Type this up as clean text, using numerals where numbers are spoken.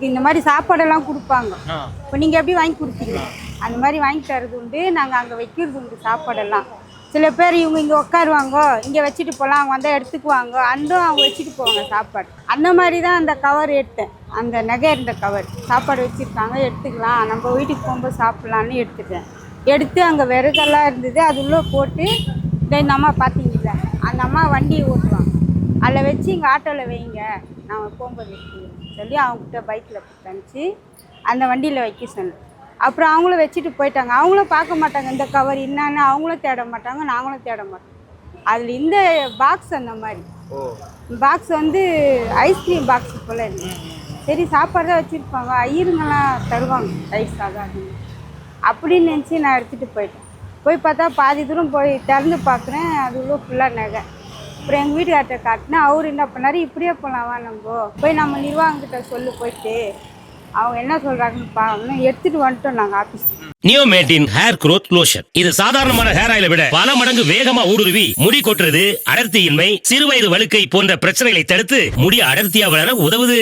இந்த மாதிரி சாப்பாடெல்லாம் கொடுப்பாங்க. இப்போ நீங்கள் எப்படி வாங்கி கொடுப்பீங்க அந்த மாதிரி வாங்கி தரது உண்டு. நாங்கள் அங்கே வைக்கிறது உண்டு சாப்பாடெல்லாம். சில பேர் இவங்க இங்கே உட்காருவாங்க, இங்கே வச்சுட்டு போகலாம், அவங்க வந்தால் எடுத்துக்குவாங்க, அண்டும் அவங்க வச்சுட்டு போவாங்க சாப்பாடு. அந்த மாதிரி தான் அந்த கவர் எடுத்தேன். அந்த நகை இருந்த கவர் சாப்பாடு வச்சுருக்காங்க, எடுத்துக்கலாம், நம்ம வீட்டுக்கு போகும்போது சாப்பிட்லான்னு எடுத்துட்டேன். எடுத்து அங்கே விறகெல்லாம் இருந்தது, அது உள்ளே போட்டு இந்த அம்மா பார்த்தீங்கல்ல, அந்த அம்மா வண்டியை ஓட்டுவாங்க, அதில் வச்சு இங்கே ஆட்டோவில் வைங்க, நான் போகும்போது வைக்கிறேன் சொல்லி அவங்ககிட்ட பைக்கில் கொடுத்தனுச்சு அந்த வண்டியில் வைக்க சொன்னேன். அப்புறம் அவங்களும் வச்சுட்டு போயிட்டாங்க. அவங்களும் பார்க்க மாட்டாங்க இந்த கவர் என்னன்னு, அவங்களும் தேட மாட்டாங்க, நாங்களும் தேட மாட்டோம். அதில் இந்த பாக்ஸ் அந்த மாதிரி பாக்ஸ் வந்து ஐஸ்கிரீம் பாக்ஸ் போல் இருக்கு. சரி சாப்பாடு தான் வச்சுருப்பாங்க, ஐயருங்கெல்லாம் தருவாங்க தயிர் சாதம் அப்படின்னு நினச்சி நான் எடுத்துகிட்டு போயிட்டேன். போய் பார்த்தா பாதி தூரம் போய் திறந்து பார்க்குறேன், அது உள்ள ஃபுல்லாக நகை. அப்புறம் எங்கள் வீட்டுக்கார்ட்ட காட்டினேன். அவர் என்ன பண்ணார், இப்படியே போகலாமா, நம்ம போய் நம்ம நிர்வாகங்கிட்ட சொல்லு போயிட்டு அவங்க என்ன சொல்கிறாங்கன்னு பாருன்னு எடுத்துகிட்டு வந்துட்டோம் நாங்கள் ஆஃபீஸ். நியோமேட்டின் ஹேர் growth லோஷன். இது சாதாரணமான ஹேர் ஆயிலை விட பல மடங்கு வேகமா ஊடுருவி முடி கொட்டுறது, அடர்த்தியின்மை, சிறுவயது வழுக்கை போன்ற பிரச்சனைகளை தடுத்து முடி அடர்த்தியா வளர உதவுது.